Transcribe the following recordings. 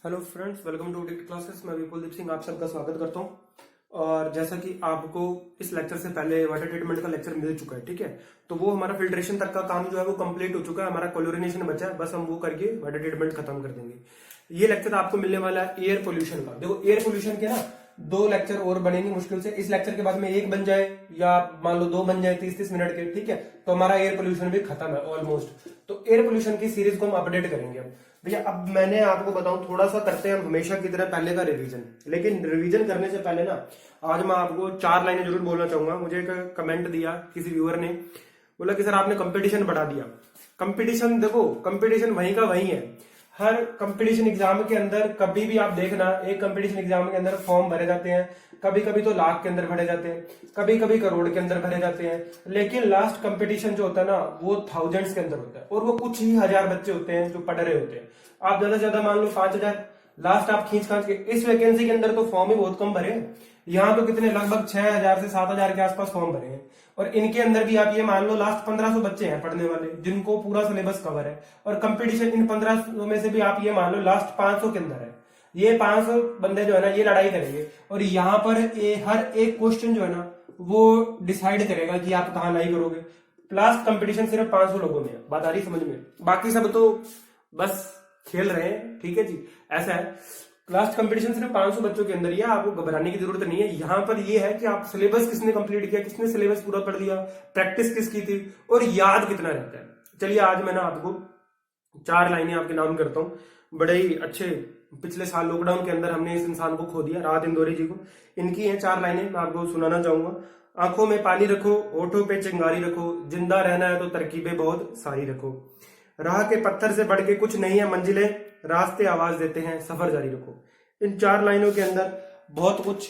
Hello friends, welcome to Dict classes. मैं विपुल दीप सिंह आप सबका स्वागत करता हूं। और जैसा कि आपको इस लेक्चर से पहले वाटर ट्रीटमेंट का लेक्चर मिल चुका है, ठीक है, तो वो हमारा फिल्ट्रेशन तक का काम जो है वो कंप्लीट हो चुका है। हमारा क्लोरिनेशन बचा है, बस हम वो करके वाटर ट्रीटमेंट खत्म कर देंगे। ये लेक्चर आपको मिलने वाला है एयर पोल्यूशन का। देखो, एयर पोल्यूशन के ना 2 लेक्चर और बनेंगे मुश्किल से। इस लेक्चर के बाद में 1 बन जाए या मान लो 2 बन जाए 30-30 मिनट के, ठीक है, तो हमारा एयर पोल्यूशन भी खत्म है ऑलमोस्ट। तो एयर पोल्यूशन की सीरीज को हम अपडेट करेंगे अब। भैया अब मैंने आपको बताऊं, थोड़ा सा करते हैं हम हमेशा की तरह पहले का रिवीजन, लेकिन रिवीजन करने से पहले ना आज मैं आपको 4 लाइनें जरूर बोलना चाहूंगा। मुझे एक कमेंट दिया किसी व्यूअर ने, बोला कि सर आपने कंपटीशन बढ़ा दिया। कंपटीशन, देखो कंपटीशन वहीं का वहीं है। हर कंपटीशन एग्जाम के अंदर कभी भी आप देखना, एक कंपटीशन एग्जाम के अंदर फॉर्म भरे जाते हैं, कभी कभी तो लाख के अंदर भरे जाते हैं, कभी कभी करोड़ के अंदर भरे जाते हैं, लेकिन लास्ट कंपटीशन जो होता है ना वो थाउजेंड्स के अंदर होता है, और वो कुछ ही हजार बच्चे होते हैं जो पढ़ रहे होते हैं। आप ज्यादा से ज्यादा मान लो 5,000 लास्ट आप खींच खांच के। इस वैकेंसी के अंदर तो फॉर्म ही बहुत कम भरे हैं। यहाँ तो कितने, लगभग 6,000 से 7,000 के आसपास फॉर्म भरे हैं, और इनके अंदर भी आप ये मान लो लास्ट 1500 बच्चे हैं पढ़ने वाले जिनको पूरा सिलेबस कवर है, और कंपटीशन इन 1500 में से भी आप ये मान लो लास्ट 500 के अंदर है। ये 500 बंदे जो है ना ये लड़ाई करेंगे, और यहाँ पर हर एक क्वेश्चन जो है ना वो डिसाइड करेगा कि आप कहाँ लाई करोगे। लास्ट कंपटीशन सिर्फ 500 लोगों में है, बात आ रही समझ में? बाकी सब तो बस खेल रहे हैं, ठीक है जी, ऐसा है। लास्ट कंपटीशन सिर्फ 500 बच्चों के अंदर ही है, आपको घबराने की जरूरत नहीं है। यहाँ पर ये है कि आप सिलेबस किसने कंप्लीट किया, किसने सिलेबस पूरा पढ़ लिया, प्रैक्टिस किसकी थी, और याद कितना रहता है। चलिए आज मैं ना आपको 4 लाइनें आपके नाम करता हूँ। बड़े ही अच्छे, पिछले साल लॉकडाउन के अंदर हमने इस इंसान को खो दिया, राहत इंदौरी जी को। इनकी हैं 4 लाइनें, मैं आपको सुनाना चाहूंगा। आंखों में पानी रखो, होठों पे चिंगारी रखो, जिंदा रहना है तो तरकीबें बहुत सारी रखो। राह के पत्थर से बढ़ के कुछ नहीं है मंजिलें, रास्ते आवाज देते हैं सफर जारी रखो। इन 4 लाइनों के अंदर बहुत कुछ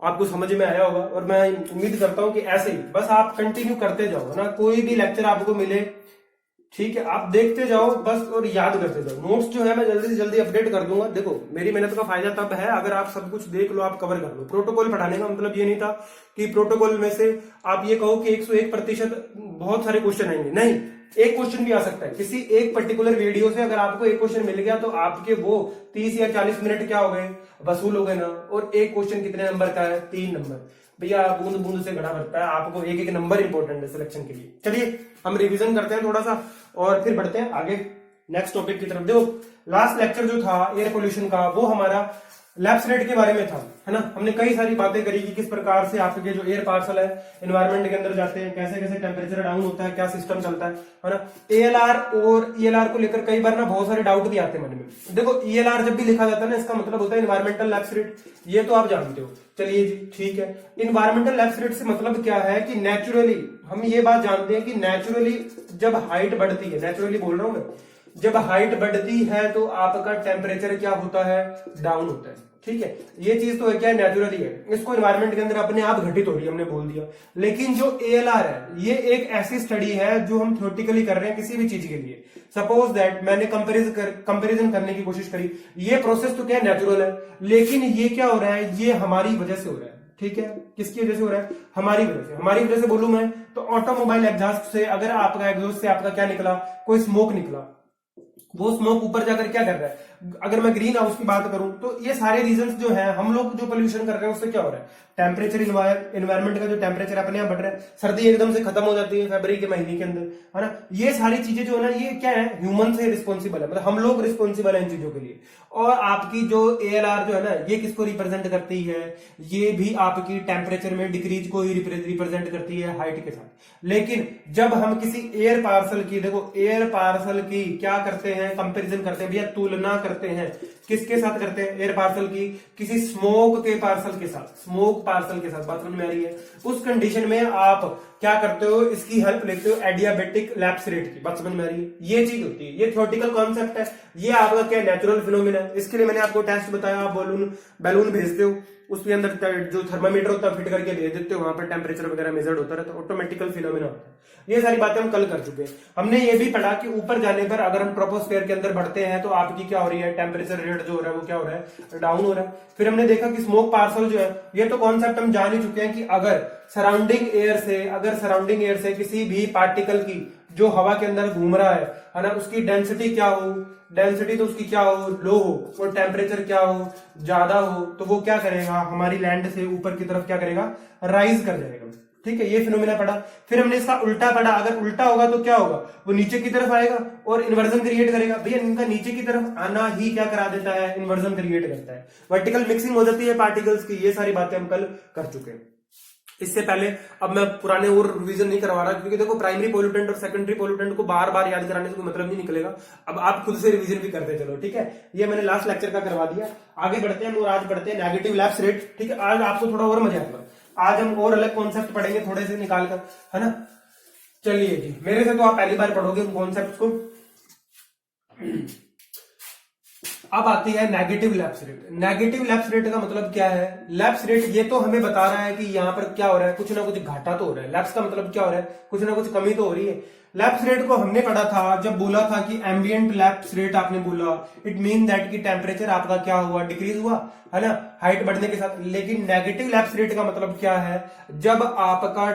आपको समझ में आया होगा, और मैं उम्मीद करता हूं कि ऐसे ही बस आप कंटिन्यू करते जाओ ना। कोई भी लेक्चर आपको मिले, ठीक है, आप देखते जाओ बस और याद करते जाओ। नोट्स जो है मैं जल्दी से जल्दी अपडेट कर दूंगा। देखो मेरी मेहनत का फायदा तब है अगर आप सब कुछ देख लो, आप कवर कर लो। प्रोटोकॉल पढ़ाने का मतलब ये नहीं था कि प्रोटोकॉल में से आप ये कहो कि 101% बहुत सारे क्वेश्चन आएंगे, नहीं। एक क्वेश्चन भी आ सकता है किसी एक पर्टिकुलर वीडियो से। अगर आपको एक क्वेश्चन मिल गया तो आपके वो 30 या 40 मिनट क्या हो गए, वसूल हो गए ना। और एक क्वेश्चन कितने नंबर का है? 3 नंबर। भैया बूंद बूंद से घड़ा भरता है, आपको एक एक नंबर इंपॉर्टेंट है सिलेक्शन के लिए। चलिए हम रिवीजन करते हैं थोड़ा सा और फिर बढ़ते हैं आगे नेक्स्ट टॉपिक की तरफ। देखो लास्ट लेक्चर जो था एयर पोल्यूशन का वो हमारा लैप्स रेट के बारे में था, है ना। हमने कई सारी बातें करी कि किस प्रकार से आपके जो एयर पार्सल है एनवायरनमेंट के अंदर जाते हैं, कैसे कैसे टेम्परेचर डाउन होता है, क्या सिस्टम चलता है ना। एएलआर और ईएलआर को लेकर कई बार ना बहुत सारे डाउट भी आते हैं मन में। देखो ईएलआर जब भी लिखा जाता है ना इसका मतलब होता है एनवायरमेंटल लैप्स रेट, ये तो आप जानते हो। चलिए जी ठीक है, इन्वायरमेंटल लैप्स रेट से मतलब क्या है कि नेचुरली हम ये बात जानते हैं कि नेचुरली जब हाइट बढ़ती है, नेचुरली बोल रहा हूं मैं, जब हाइट बढ़ती है तो आपका टेम्परेचर क्या होता है? डाउन होता है, ठीक है। ये चीज तो है क्या, नेचुरली है, इसको एनवायरमेंट के अंदर अपने आप घटित हो रही है, हमने बोल दिया। लेकिन जो एएलआर है ये एक ऐसी स्टडी है जो हम थ्योरेटिकली कर रहे हैं किसी भी चीज के लिए। सपोज दैट मैंने कंपेरिजन करने की कोशिश करी, ये प्रोसेस तो क्या नेचुरल है, लेकिन ये क्या हो रहा है, ये हमारी वजह से हो रहा है, ठीक है। किसकी वजह से हो रहा है? हमारी वजह से। हमारी वजह से बोलूं मैं तो ऑटोमोबाइल एग्जॉस्ट से, अगर आपका एग्जॉस्ट से आपका क्या निकला, कोई स्मोक निकला, वो स्मोक ऊपर जाकर क्या कर रहा है, अगर मैं ग्रीन हाउस की बात करूं तो ये सारे रीजंस जो है, हम लोग जो पोल्यूशन कर रहे हैं उससे क्या हो रहा है, टेम्परेचर, एनवायरमेंट का जो टेम्परेचर अपने आप बढ़ रहा है, सर्दी एकदम से खत्म हो जाती है फरवरी के महीने के अंदर, है ना। ये सारी चीजें जो है ना ये क्या है, ह्यूमन से रिस्पॉन्सिबल है, मतलब हम लोग रिस्पॉन्सिबल है इन चीजों के लिए। और आपकी जो एएलआर जो है ना ये किसको रिप्रेजेंट करती है, ये भी आपकी टेम्परेचर में डिक्रीज को ही रिप्रेजेंट करती है हाइट के साथ। लेकिन जब हम किसी एयर पार्सल की, देखो एयर पार्सल की क्या करते हैं, कंपैरिजन करते हैं भैया, तुलना करते हैं, किसके साथ करते हैं? एयर पार्सल की किसी स्मोक के पार्सल के साथ, स्मोक पार्सल के साथ। बात समझ में आ रही है? उस कंडीशन में आप क्या करते हो, इसकी हेल्प लेते हो एडियाबेटिक लैप्स रेट की। बात समझ में आ रही है? ये चीज होती है, ये थ्योरेटिकल कॉन्सेप्ट है, ये आपका क्या नेचुरल फिनोमिना है। इसके लिए मैंने आपको टेस्ट बताया, आप बैलून भेजते हो, उसके अंदर जो थर्मामीटर होता है फिट करके भेज देते हो, वहां पर टेम्परेचर वगैरह मेजर्ड होता रहता है, ऑटोमेटिकल फिनोमिना होता है। ये सारी बातें हम कल कर चुके हैं। हमने ये भी पढ़ा कि ऊपर जाने पर अगर हम ट्रोपोस्फेयर के अंदर बढ़ते हैं तो आपकी क्या हो रही है, टेम्परेचर रेट जो हो रहा है वो क्या हो रहा है, डाउन हो रहा है। फिर हमने देखा कि स्मोक पार्सल जो है, ये तो कॉन्सेप्ट हम जान ही चुके हैं कि अगर सराउंडिंग एयर से किसी भी पार्टिकल की जो हवा के अंदर घूम रहा है ना, उसकी डेंसिटी क्या हो, डेंसिटी तो उसकी क्या हो, लो हो, और टेम्परेचर क्या हो, ज्यादा हो, तो वो क्या करेगा, हमारी लैंड से ऊपर की तरफ क्या करेगा, राइज कर जाएगा। ठीक है, ये फिनोमिना पढ़ा। फिर हमने इसका उल्टा पढ़ा, अगर उल्टा होगा तो क्या होगा, वो नीचे की तरफ आएगा और इन्वर्जन क्रिएट करेगा। भैया इनका नीचे की तरफ आना ही क्या करा देता है, इन्वर्जन क्रिएट करता है, वर्टिकल मिक्सिंग हो जाती है पार्टिकल्स की। ये सारी बातें हम कल कर चुके हैं। इससे पहले अब मैं पुराने और रिवीजन नहीं करवा रहा, क्योंकि देखो प्राइमरी पोल्यूटेंट और सेकेंडरी पोल्यूटेंट को बार बार याद कराने से कोई मतलब नहीं निकलेगा। अब आप खुद से रिवीजन भी करते चलो, ठीक है। ये मैंने लास्ट लेक्चर का करवा दिया। आगे बढ़ते हैं और आज पढ़ते हैं नेगेटिव लैप्स रेट। ठीक है, आज आपको थोड़ा और मजा आएगा। आज हम और अलग कॉन्सेप्ट पढ़ेंगे थोड़े से निकाल कर, है ना। चलिए जी, मेरे से तो आप पहली बार पढ़ोगे उन कॉन्सेप्ट को। अब आती है negative lapse rate. Negative lapse rate का मतलब क्या है, लैप्स रेट ये तो हमें बता रहा है कि यहाँ पर क्या हो रहा है, कुछ ना कुछ घाटा तो हो रहा है। लैप्स का मतलब क्या हो रहा है, कुछ ना कुछ कमी तो हो रही है। लैप्स रेट को हमने पढ़ा था जब बोला था कि एम्बिएंट लैप्स रेट, आपने बोला इट मीन दैट कि टेम्परेचर आपका क्या हुआ, डिक्रीज हुआ, है ना, हाइट बढ़ने के साथ। लेकिन नेगेटिव लैप्स रेट का मतलब क्या है, जब आपका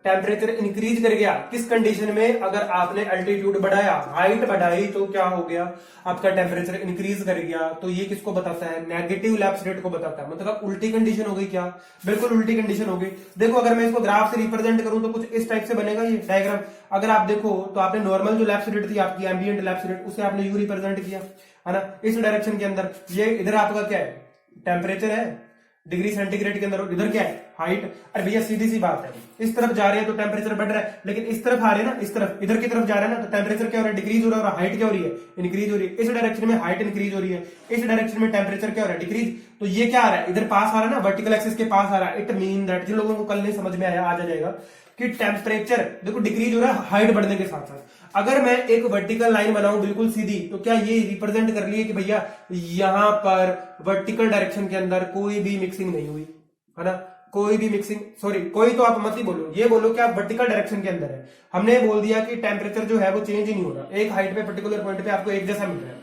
टेम्परेचर इंक्रीज कर गया। किस कंडीशन में, अगर आपने अल्टीट्यूड बढ़ाया, हाइट बढ़ाई, तो क्या हो गया, आपका टेम्परेचर इंक्रीज कर गया। तो ये किसको बताता है, नेगेटिव लैप्स रेट को बताता है। मतलब उल्टी कंडीशन हो गई क्या, बिल्कुल उल्टी कंडीशन हो गई। देखो अगर मैं इसको ग्राफ से रिप्रेजेंट करूं तो कुछ इस टाइप से बनेगा ये डायग्राम। अगर आप देखो तो आपने नॉर्मल जो लैप्स रेट थी आपकी, एम्बिएंट लैप्स रेट, उसे आपने यू रिप्रेजेंट किया, है ना, इस डायरेक्शन के अंदर। ये इधर आपका क्या है, टेम्परेचर है डिग्री सेंटीग्रेड के अंदर, इधर क्या है, हाइट। अरे भैया सीधी सी बात है, इस तरफ जा रहे हैं तो टेम्परेचर बढ़ रहा है, लेकिन इस तरफ आ रहे हैं ना, इस तरफ इधर की तरफ जा रहे हैं ना, तो टेम्परेचर क्या हो रहा है, डिक्रीज हो रहा है, और हाइट क्या हो रही है, इंक्रीज हो रही है। इस डायरेक्शन में हाइट इंक्रीज हो रही है, इस डायरेक्शन में टेम्परेचर क्या हो रहा है, डिक्रीज। तो ये क्या आ रहा है, इधर पास आ रहा है ना, वर्टिकल एक्सिस के पास आ रहा है। इट मीन दैट, जिन लोगों को कल नहीं समझ में आया आज आ जाएगा, कि टेम्परेचर देखो डिक्रीज हो रहा है हाइट बढ़ने के साथ साथ। अगर मैं एक वर्टिकल लाइन बनाऊं बिल्कुल सीधी, तो क्या ये रिप्रेजेंट कर लिए कि भैया यहां पर वर्टिकल डायरेक्शन के अंदर कोई भी मिक्सिंग नहीं हुई, है ना, कोई भी मिक्सिंग, सॉरी कोई तो आप मत ही बोलो, ये बोलो कि आप वर्टिकल डायरेक्शन के अंदर है। हमने बोल दिया कि टेम्परेचर जो है वो चेंज ही नहीं हो रहा, एक हाइट पे पर्टिकुलर पॉइंट पे आपको एक जैसा मिल रहा है।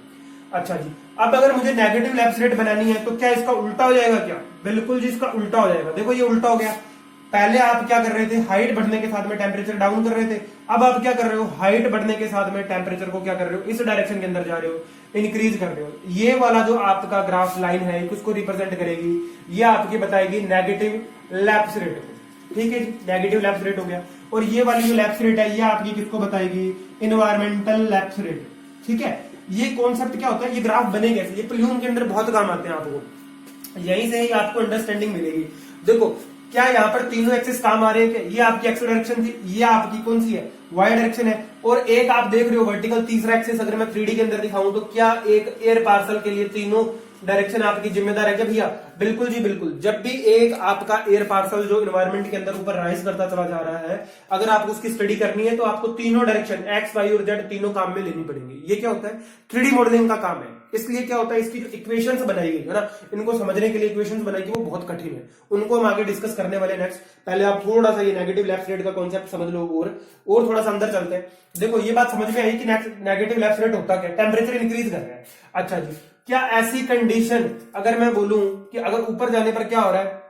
अच्छा जी, अब अगर मुझे नेगेटिव लैप्स रेट बनानी है तो क्या इसका उल्टा हो जाएगा क्या, बिल्कुल जी इसका उल्टा हो जाएगा। देखो ये उल्टा हो गया। पहले आप क्या कर रहे थे, हाइट बढ़ने के साथ में टेम्परेचर डाउन कर रहे थे। अब आप क्या कर रहे हो, हाइट बढ़ने के साथ में टेम्परेचर को क्या कर रहे हो, इस डायरेक्शन के अंदर जा रहे हो, इंक्रीज कर रहे हो। ये वाला जो आपका ग्राफ लाइन है किसको रिप्रेजेंट करेगी, ये आपकी बताएगी नेगेटिव लैप्स रेट को। ठीक है जी, नेगेटिव लैप्स रेट हो गया। और ये वाली जो लैप्स रेट है ये आपकी किसको बताएगी, इन्वायरमेंटल लैप्स रेट। ठीक है, ये कॉन्सेप्ट क्या होता है, ये ग्राफ बने कैसे, ये प्लूम के अंदर बहुत काम आते हैं आपको, यहीं से ही आपको अंडरस्टैंडिंग मिलेगी। देखो क्या यहाँ पर तीनों एक्सिस काम आ रहे हैं क्या, ये आपकी एक्स डायरेक्शन थी, ये आपकी कौन सी है, वाई डायरेक्शन है, और एक आप देख रहे हो वर्टिकल, तीसरा एक्सिस अगर मैं 3D के अंदर दिखाऊं तो क्या एक एयर पार्सल के लिए तीनों डायरेक्शन आपकी जिम्मेदार है क्या भैया, बिल्कुल जी बिल्कुल। जब भी एक आपका एयर पार्सल जो एनवायरमेंट के अंदर ऊपर राइज करता चला जा रहा है, अगर आपको उसकी स्टडी करनी है तो आपको तीनों डायरेक्शन एक्स वाई और जेड तीनों काम में लेनी पड़ेंगी। ये क्या होता है, 3D मॉडलिंग का काम है। इसलिए क्या होता है, इसकी जो इक्वेशंस बनाई गई है ना, इनको समझने के लिए इक्वेशंस बनाई गई वो बहुत कठिन है, उनको हम आगे डिस्कस करने वाले नेक्स्ट। पहले आप थोड़ा सा ये नेगेटिव लैप्स रेट का कॉन्सेप्ट समझ लो और थोड़ा सा अंदर चलते हैं। देखो ये बात समझ में आई कि नेगेटिव लैप्स रेट होता क्या, टेम्परेचर इंक्रीज कर रहा है। अच्छा जी, क्या ऐसी कंडीशन अगर मैं बोलूं कि अगर ऊपर जाने पर क्या हो रहा है,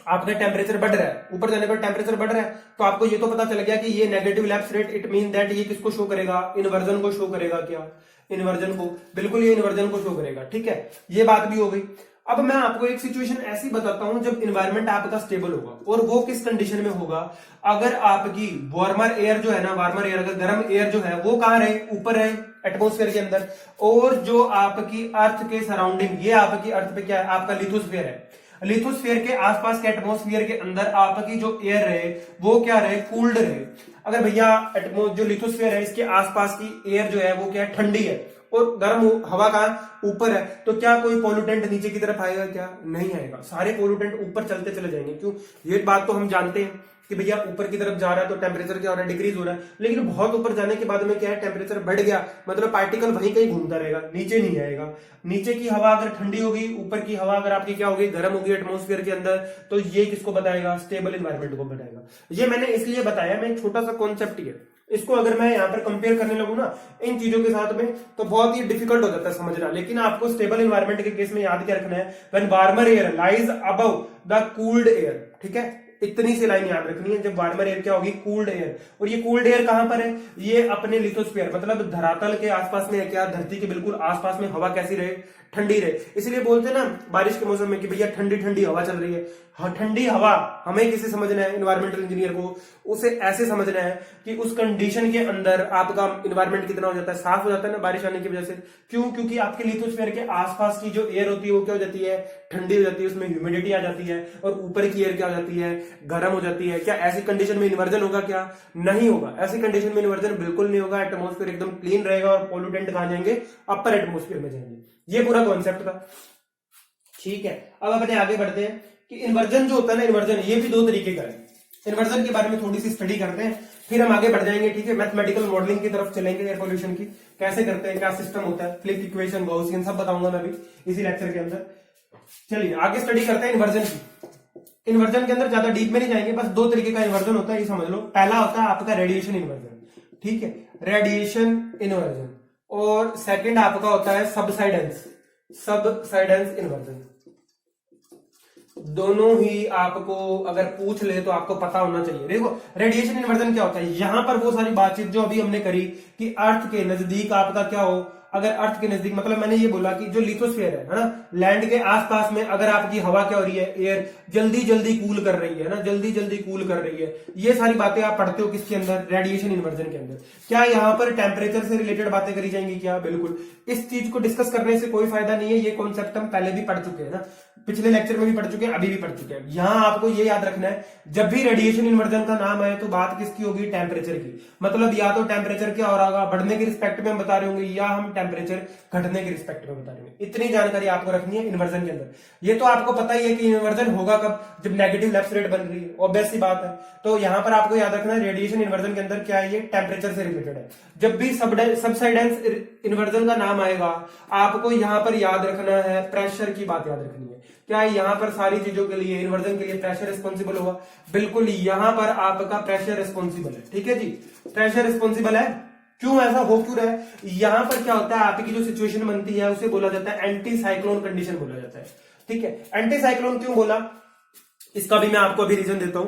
आपका टेम्परेचर बढ़ रहा है, ऊपर जाने पर टेम्परेचर बढ़ रहा है, तो आपको ये तो पता चल गया कि ये negative lapse rate, it mean that ये किसको शो करेगा, इन्वर्जन को शो करेगा। क्या, इन्वर्जन को, बिल्कुल ये इन्वर्जन को शो करेगा। ठीक है, ये बात भी हो गई। अब मैं आपको एक सिचुएशन ऐसी बताता हूं जब इन्वायरमेंट आपका स्टेबल होगा, और वो किस कंडीशन में होगा, अगर आपकी वार्मर एयर जो है ना, वार्मर एयर अगर गर्म एयर जो है वो कहां रहे, ऊपर रहे एटमोस्फेयर के अंदर, और जो आपकी अर्थ के सराउंडिंग, ये आपकी अर्थ पे क्या है, आपका लिथोस्फेयर है, लिथोस्फेयर के आसपास के एटमोस्फेयर के अंदर आपकी जो एयर रहे वो क्या रहे, कूल्ड रहे। अगर भैया जो लिथोस्फेयर है इसके आसपास की एयर जो है वो क्या है, ठंडी है, और गर्म हवा का ऊपर है, तो क्या कोई पोल्यूटेंट नीचे की तरफ आएगा, क्या नहीं आएगा, सारे पोल्यूटेंट ऊपर चलते चले जाएंगे। क्यों, ये बात तो हम जानते हैं कि भैया ऊपर की तरफ जा रहा है तो टेम्परेचर क्या हो रहा है, डिक्रीज हो रहा है। लेकिन बहुत ऊपर जाने के बाद में क्या है, टेम्परेचर बढ़ गया, मतलब पार्टिकल वहीं कहीं घूमता रहेगा, नीचे नहीं आएगा। नीचे की हवा अगर ठंडी होगी, ऊपर की हवा अगर आपकी क्या होगी, गर्म होगी एटमोस्फेयर के अंदर, तो ये किसको बताएगा, स्टेबल एनवायरमेंट को बताएगा। ये मैंने इसलिए बताया, मैं एक छोटा सा कॉन्सेप्ट ही है, इसको अगर मैं यहाँ पर कंपेयर करने लगूं ना इन चीजों के साथ में, तो बहुत ही डिफिकल्ट हो जाता है समझना। लेकिन आपको स्टेबल एनवायरमेंट के केस में याद क्या रखना है, when warmer air lies above the cooled air. ठीक है, इतनी सी लाइन याद रखनी है। जब वार्मर एयर क्या होगी, कूल्ड एयर। और ये कूल्ड एयर कहां पर है, ये अपने लिथोस्फीयर मतलब धरातल के आसपास में है। क्या धरती के बिल्कुल आसपास में हवा कैसी रहे, ठंडी रहे। इसलिए बोलते हैं ना बारिश के मौसम में कि भैया ठंडी ठंडी हवा चल रही है। हाँ, ठंडी हवा हमें किसे समझना है, इन्वायरमेंटल इंजीनियर को उसे ऐसे समझना है कि उस कंडीशन के अंदर आपका इन्वायरमेंट कितना हो जाता है, साफ हो जाता है ना बारिश आने की वजह से। क्यों, क्योंकि आपके लिथोस्फीयर के आसपास की जो एयर होती है वो क्या हो जाती है, ठंडी हो जाती है, उसमें ह्यूमिडिटी आ जाती है। और ऊपर की एयर क्या हो जाती है, गर्म हो जाती है। क्या ऐसी कंडीशन में इन्वर्जन होगा, क्या नहीं होगा। ऐसी कंडीशन में इन्वर्जन बिल्कुल नहीं होगा। एटमॉस्फेयर एकदम क्लीन रहेगा और पोल्यूटेंट कहां जाएंगे, अपर एटमॉस्फेयर में जाएंगे। ये पूरा कॉन्सेप्ट था, ठीक है। अब अपने आगे बढ़ते हैं कि इन्वर्जन जो होता है ना, इन्वर्जन ये भी दो तरीके का है। इन्वर्जन के बारे में थोड़ी सी स्टडी करते हैं, फिर हम आगे बढ़ जाएंगे, ठीक है। मैथमेटिकल मॉडलिंग की तरफ चलेंगे, एयर पोल्यूशन की कैसे करते हैं, क्या सिस्टम होता है, फ्लिप इक्वेशन, गॉसियन, सब बताऊंगा मैं भी इसी लेक्चर के अंदर। चलिए आगे स्टडी करते हैं इन्वर्जन की। इन्वर्जन के अंदर ज्यादा डीप में नहीं जाएंगे, बस दो तरीके का इन्वर्जन होता है, ये समझ लो। पहला होता है आपका रेडिएशन इन्वर्जन, ठीक है, रेडिएशन इन्वर्जन। और सेकंड आपका होता है सबसाइडेंस, सबसाइडेंस इन्वर्जन। दोनों ही आपको अगर पूछ ले तो आपको पता होना चाहिए। देखो रेडिएशन इन्वर्जन क्या होता है, यहां पर वो सारी बातचीत जो अभी हमने करी कि अर्थ के नजदीक आपका क्या हो, अगर अर्थ के नजदीक मतलब मैंने ये बोला कि जो लिथोस्फीयर है ना, लैंड के आसपास में अगर आपकी हवा क्या हो रही है, एयर जल्दी जल्दी कूल कर रही है ना, जल्दी जल्दी कूल कर रही है। ये सारी बातें आप पढ़ते हो किसके अंदर, रेडिएशन इन्वर्जन के अंदर। क्या यहाँ पर टेम्परेचर से रिलेटेड बातें करी जाएंगी, क्या, बिल्कुल। इस चीज को डिस्कस करने से कोई फायदा नहीं है, ये कॉन्सेप्ट हम पहले भी पढ़ चुके हैं ना, पिछले लेक्चर में भी पढ़ चुके हैं, अभी भी पढ़ चुके हैं। यहां आपको ये याद रखना है, जब भी रेडिएशन इन्वर्जन का नाम आए तो बात किसकी होगी, टेम्परेचर की। मतलब या तो टेम्परेचर क्या हो रहा होगा, बढ़ने के रिस्पेक्ट में हम बता रहे होंगे, या हम टेम्परेचर घटने के रिस्पेक्ट में बता रहे होंगे। इतनी जानकारी आपको रखनी है इन्वर्जन के अंदर। ये तो आपको पता ही है कि इन्वर्जन होगा कब, जब नेगेटिव लेफ्ट रेट बन रही है, ऑब्वियस सी बात है। तो यहां पर आपको याद रखना है रेडिएशन इन्वर्जन के अंदर क्या है, ये टेम्परेचर से रिलेटेड है। जब भी सबसाइडेंस इन्वर्जन का नाम आएगा आपको यहां पर याद रखना है प्रेशर की बात याद रखनी है। क्या यहाँ पर सारी चीजों के लिए, इन्वर्जन के लिए प्रेशर रिस्पॉन्सिबल होगा, बिल्कुल यहाँ पर आपका प्रेशर रिस्पॉन्सिबल है, ठीक है जी, प्रेशर रिस्पॉन्सिबल है। क्यों ऐसा हो क्यों रहा है, यहाँ पर क्या होता है, आपकी जो सिचुएशन बनती है उसे बोला जाता है एंटी साइक्लोन कंडीशन बोला जाता है, ठीक है। एंटी साइक्लोन क्यों बोला, इसका भी मैं आपको अभी रीजन देता हूं।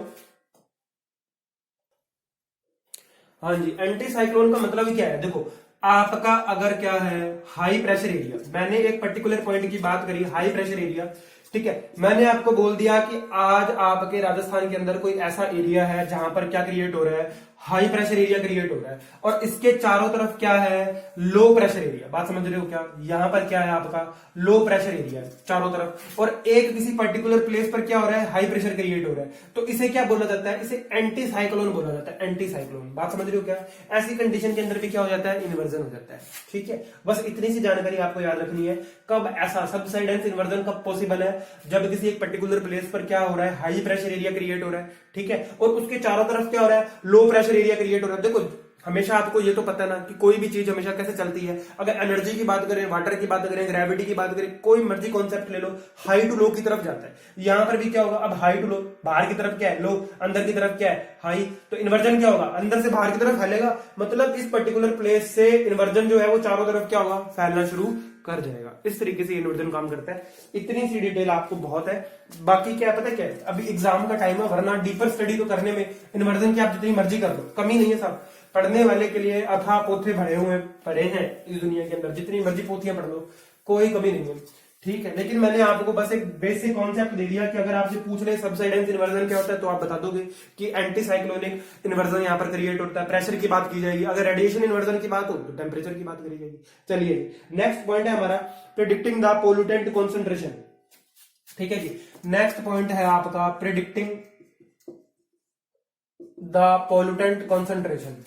हाँ जी, एंटी साइक्लोन का मतलब क्या है, देखो आपका अगर क्या है हाई प्रेशर एरिया, मैंने एक पर्टिकुलर पॉइंट की बात करी, हाई प्रेशर एरिया, ठीक है। मैंने आपको बोल दिया कि आज आपके राजस्थान के अंदर कोई ऐसा एरिया है जहां पर क्या क्रिएट हो रहा है, हाई प्रेशर एरिया क्रिएट हो रहा है, और इसके चारों तरफ क्या है, लो प्रेशर एरिया। बात समझ रहे हो क्या, यहां पर क्या है आपका लो प्रेशर एरिया है चारों तरफ, और एक किसी पर्टिकुलर प्लेस पर क्या हो रहा है, हाई प्रेशर क्रिएट हो रहा है। तो इसे क्या बोला जाता है, इसे एंटी साइक्लोन बोला जाता है, एंटी साइक्लोन। बात समझ रहे हो क्या, ऐसी कंडीशन के अंदर भी क्या हो जाता है, इन्वर्जन हो जाता है, ठीक है। बस इतनी सी जानकारी आपको याद रखनी है। कब ऐसा सबसाइडेंस इन्वर्जन कब पॉसिबल है, जब किसी एक पर्टिकुलर प्लेस पर क्या हो रहा है, हाई प्रेशर एरिया क्रिएट हो रहा है, ठीक है, और उसके चारों तरफ क्या हो रहा है, लो प्रेशर एरिया क्रिएट हो रहा है। देखो हमेशा आपको ये तो पता है ना कि कोई भी चीज हमेशा कैसे चलती है, अगर एनर्जी की बात करें, वाटर की बात करें, ग्रेविटी की बात करें, कोई मर्जी कॉन्सेप्ट ले लो, हाई टू लो की तरफ जाता है। यहां पर भी क्या होगा, अब हाई टू लो, बाहर की तरफ क्या है लो, अंदर की तरफ क्या है हाई, तो इन्वर्जन क्या होगा, अंदर से बाहर की तरफ फैलेगा। मतलब इस पर्टिकुलर प्लेस से इन्वर्जन जो है वो चारों तरफ क्या होगा, फैलना शुरू कर जाएगा। इस तरीके से इन्वर्जन काम करता है। इतनी सी डिटेल आपको बहुत है, बाकी क्या पता क्या है, अभी एग्जाम का टाइम है, वरना डीपर स्टडी तो करने में इन्वर्जन की आप जितनी मर्जी कर लो, कमी नहीं है साहब। पढ़ने वाले के लिए अथाह पोथे भरे हुए पड़े हैं इस दुनिया के अंदर, जितनी मर्जी पोथियां पढ़ लो, कोई कमी नहीं है, ठीक है। लेकिन मैंने आपको बस एक बेसिक कॉन्सेप्ट दे दिया कि अगर आपसे पूछ रहे सबसाइडेंस इन्वर्जन क्या होता है तो आप बता दोगे कि एंटी साइक्लोनिक इन्वर्जन यहाँ पर क्रिएट होता है। प्रेशर की बात की जाएगी, अगर रेडिएशन इन्वर्जन की बात हो तो टेम्परेचर की बात करी जाएगी। चलिए नेक्स्ट पॉइंट है हमारा प्रिडिक्टिंग द पोल्यूटेंट कॉन्सेंट्रेशन, ठीक है जी। नेक्स्ट पॉइंट है आपका प्रिडिक्टिंग द पोल्यूटेंट कॉन्सेंट्रेशन,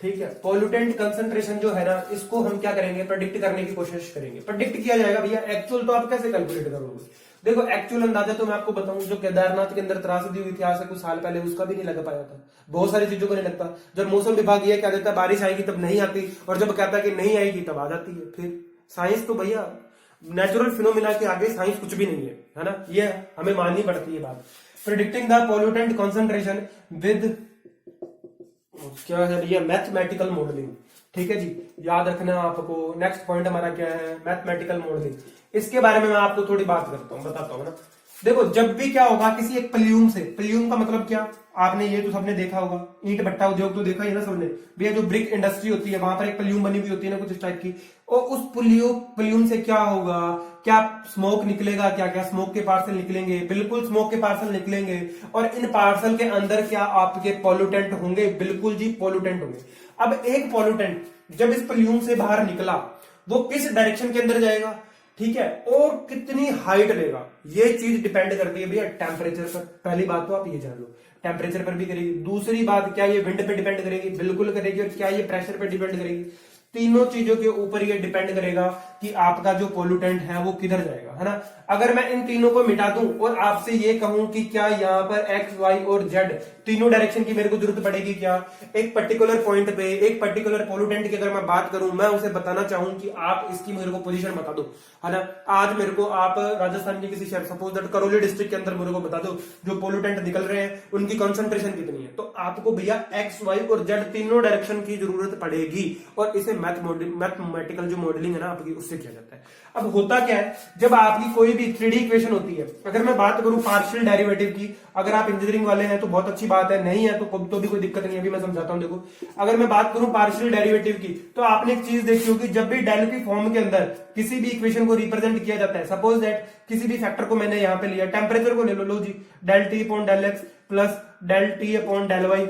ठीक है। पोल्यूटेंट कंसंट्रेशन जो है ना, इसको हम क्या करेंगे, प्रेडिक्ट करने की कोशिश करेंगे। प्रेडिक्ट किया जाएगा भैया, एक्चुअल तो आप कैसे कैलकुलेट करोगे। देखो एक्चुअल अंदाजा तो मैं आपको बताऊं, जो केदारनाथ के अंदर त्रासदी हुई थी आज से कुछ साल पहले, उसका भी नहीं लगा पाया था, बहुत सारी चीजों को नहीं लगता। जब मौसम विभाग ये कह देता बारिश आएगी तब नहीं आती, और जब कहता कि नहीं आएगी तब आ जाती है। फिर साइंस तो भैया नेचुरल फिनोमिना के आगे साइंस कुछ भी नहीं है ना, ये हमें माननी पड़ती है बात। Predicting the pollutant concentration with क्या है भैया, मैथमेटिकल मॉडलिंग, ठीक है जी, याद रखना आपको। नेक्स्ट पॉइंट हमारा क्या है, मैथमेटिकल मॉडलिंग। इसके बारे में मैं आपको थोड़ी बात करता हूँ, बताता हूँ ना। देखो जब भी क्या होगा किसी एक प्ल्यूम से, प्ल्यूम का मतलब क्या, आपने ये तो सबने देखा होगा, ईंट भट्टा उद्योग तो देखा ही है ना सबने भैया, जो ब्रिक इंडस्ट्री होती है वहां पर एक प्ल्यूम बनी हुई होती है ना कुछ इस टाइप की, और उस प्ल्यूम से क्या होगा, क्या स्मोक निकलेगा, क्या क्या स्मोक के पार्सल निकलेंगे, बिल्कुल स्मोक के पार्सल निकलेंगे, और इन पार्सल के अंदर क्या आपके पॉल्यूटेंट होंगे, बिल्कुल जी पॉल्यूटेंट होंगे। अब एक पॉल्यूटेंट जब इस प्ल्यूम से बाहर निकला वो किस डायरेक्शन के अंदर जाएगा, ठीक है, और कितनी हाइट लेगा, ये चीज डिपेंड करती है भैया टेम्परेचर पर। पहली बात तो आप ये जान लो, टेम्परेचर पर भी करेगी। दूसरी बात, क्या ये विंड पे डिपेंड करेगी, बिल्कुल करेगी। और क्या ये प्रेशर पे डिपेंड करेगी। तीनों चीजों के ऊपर ये डिपेंड करेगा कि आपका जो पोल्यूटेंट है वो किधर जाएगा, है ना। अगर मैं इन तीनों को मिटा दूं और आपसे ये कहूं कि क्या यहाँ पर एक्स वाई और जेड तीनों डायरेक्शन की मेरे को जरूरत पड़ेगी क्या, एक पर्टिकुलर पॉइंट पे एक पर्टिकुलर पोल्यूटेंट की अगर मैं बात करूं, मैं उसे बताना चाहूं कि आप इसकी मेरे को पोजीशन बता दो, है ना। आज मेरे को आप राजस्थान के किसी शहर, सपोज दैट करौली डिस्ट्रिक्ट के अंदर मेरे को बता दो जो पोल्यूटेंट निकल रहे हैं उनकी कॉन्सेंट्रेशन कितनी है, तो आपको भैया एक्स वाई और जेड तीनों डायरेक्शन की जरूरत पड़ेगी। और इसे मैथमेटिकल जो मॉडलिंग है ना आपकी, उससे किया जाता है। अब होता क्या है, जब आपकी कोई भी 3D इक्वेशन होती है, अगर मैं बात करूं पार्शियल डेरिवेटिव की, अगर आप इंजीनियरिंग वाले हैं तो बहुत अच्छी बात है, नहीं है तो भी कोई दिक्कत नहीं है, अभी मैं समझाता हूं। देखो अगर मैं बात करूं पार्शियल डेरिवेटिव की, तो आपने एक चीज देखी होगी, जब भी डेल की फॉर्म के अंदर किसी भी इक्वेशन को रिप्रेजेंट किया जाता है, सपोज दैट किसी भी फैक्टर को मैंने यहां पे लिया, टेम्परेचर को ले लो जी, del t upon del x plus del t upon del y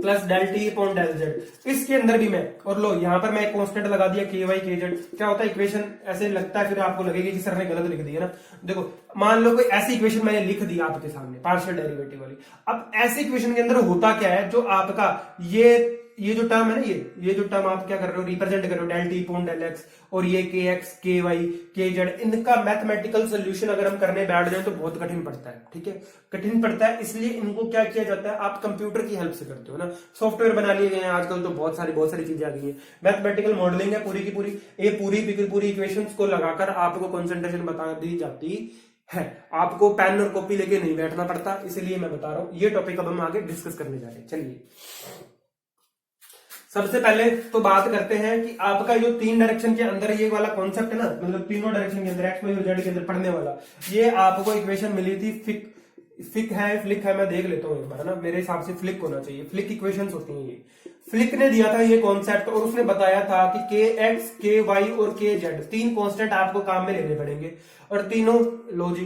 plus del t upon del z. इसके अंदर भी मैं, और लो यहां पर मैं एक कांस्टेंट लगा दिया के वाई के जेड। क्या होता है, इक्वेशन ऐसे लगता है, फिर आपको लगेगा कि सर ने गलत लिख दी है ना। देखो मान लो कोई ऐसी इक्वेशन मैंने लिख दी आपके सामने पार्शियल डेरिवेटिव वाली। अब ऐसी इक्वेशन के अंदर होता क्या है, जो आपका ये जो टर्म है ना, ये जो टर्म आप क्या कर रहे हो, रिप्रेजेंट कर रहे हो del t upon del x, और ये के एक्स के वाई के जेड, इनका मैथमेटिकल सोल्यूशन अगर हम करने बैठ जाए तो बहुत कठिन पड़ता है, ठीक है, कठिन पड़ता है। इसलिए इनको क्या किया जाता है, आप कंप्यूटर की हेल्प से करते हो ना, सॉफ्टवेयर बना लिए गए हैं आजकल तो, बहुत सारी चीजें आ गई है। मैथमेटिकल मॉडलिंग है पूरी की पूरी, ये पूरी इक्वेशंस को लगाकर आपको कॉन्सेंट्रेशन बता दी जाती है। आपको पेन और कॉपी लेके नहीं बैठना पड़ता, इसलिए मैं बता रहा हूं। ये टॉपिक अब हम आगे डिस्कस करने जा रहे हैं। चलिए सबसे पहले तो बात करते हैं कि आपका जो 3 डायरेक्शन के अंदर ये वाला कॉन्सेप्ट है ना, मतलब तीनों डायरेक्शन के अंदर एक्स वाई और जेड के अंदर पढ़ने वाला, ये आपको इक्वेशन मिली थी फ्लिक है, मैं देख लेता हूं एक बार ना, मेरे हिसाब से फ्लिक होना चाहिए, फ्लिक इक्वेशंस होती हैं ये। फ्लिक ने दिया था ये कॉन्सेप्ट, और उसने बताया था कि के एक्स के वाई और के जेड 3 कॉन्स्टेंट आपको काम में लेने पड़ेंगे, और तीनों लोजी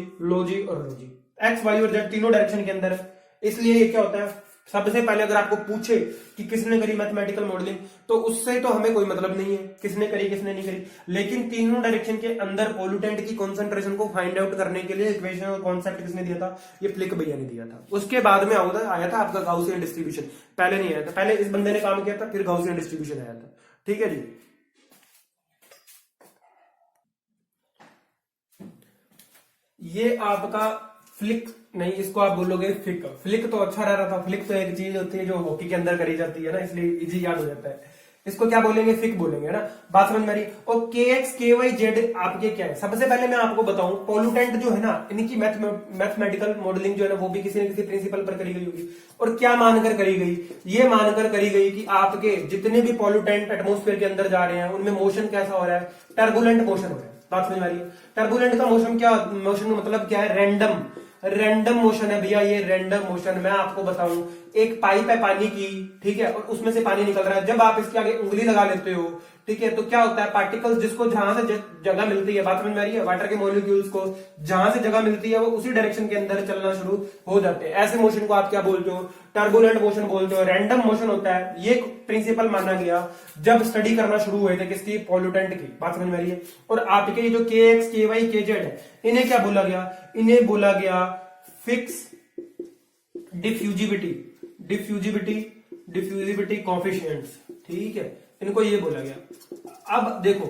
एक्स वाई और जेड तीनों डायरेक्शन के अंदर। इसलिए ये क्या होता है, सबसे पहले अगर आपको पूछे कि किसने करी मैथमेटिकल मॉडलिंग, तो उससे तो हमें कोई मतलब नहीं है किसने करी किसने नहीं करी, लेकिन तीनों डायरेक्शन के अंदर पोल्यूटेंट की कॉन्सेंट्रेशन को फाइंड आउट करने के लिए इक्वेशन और कॉन्सेप्ट किसने दिया था, ये फ्लिक भैया ने दिया था। उसके बाद में आया था आपका गाउसियन डिस्ट्रीब्यूशन, पहले नहीं आया था, पहले इस बंदे ने काम किया था, फिर गाउसियन डिस्ट्रीब्यूशन आया था, ठीक है जी। ये आपका फ्लिक नहीं, इसको आप बोलोगे फ्लिक। फ्लिक तो अच्छा रह रहा था, फ्लिक तो एक चीज होती है जो हॉकी के अंदर करी जाती है ना, इसलिए इजी याद हो जाता है। इसको क्या बोलेंगे, फ्लिक बोलेंगे, है ना, बात समझ में आ रही। और के एक्स के वाई जेड आपके क्या है, सबसे पहले मैं आपको बताऊं, पोल्यूटेंट जो है ना, इनकी मैथमेटिकल मॉडलिंग जो है ना, वो भी किसी न किसी प्रिंसिपल पर करी गई होगी। और क्या मानकर करी गई, ये मानकर करी गई कि आपके जितने भी पोल्यूटेंट एटमोस्फेयर के अंदर जा रहे हैं उनमें मोशन कैसा हो रहा है, टर्बुलेंट मोशन हो रहा है। बात समझ में आ रही है। टर्बुलेंट का मोशन का मतलब क्या है, रैंडम मोशन है भैया, ये रैंडम मोशन। मैं आपको बताऊं, एक पाइप है पानी की, ठीक है, और उसमें से पानी निकल रहा है, जब आप इसके आगे उंगली लगा लेते हो, ठीक है, तो क्या होता है, पार्टिकल्स जिसको जहां से जगह मिलती है, बात समझ में आ रही है, वाटर के मॉलिक्यूल्स को जहां से जगह मिलती है वो उसी डायरेक्शन के अंदर चलना शुरू हो जाते हैं। ऐसे मोशन को आप क्या बोलते हो, टर्बुलेंट मोशन बोलते हो, रैंडम मोशन होता है। ये प्रिंसिपल माना गया जब स्टडी करना शुरू हुए थे किसकी, पोल्यूटेंट की। बात समझ में आ रही है। और आपके जो के एक्स के वाई के जेड है, इन्हें क्या बोला गया, इन्हें बोला गया फिक्स डिफ्यूजिबिलिटी कोएफिशिएंट्स, ठीक है, इनको ये बोला गया। अब देखो,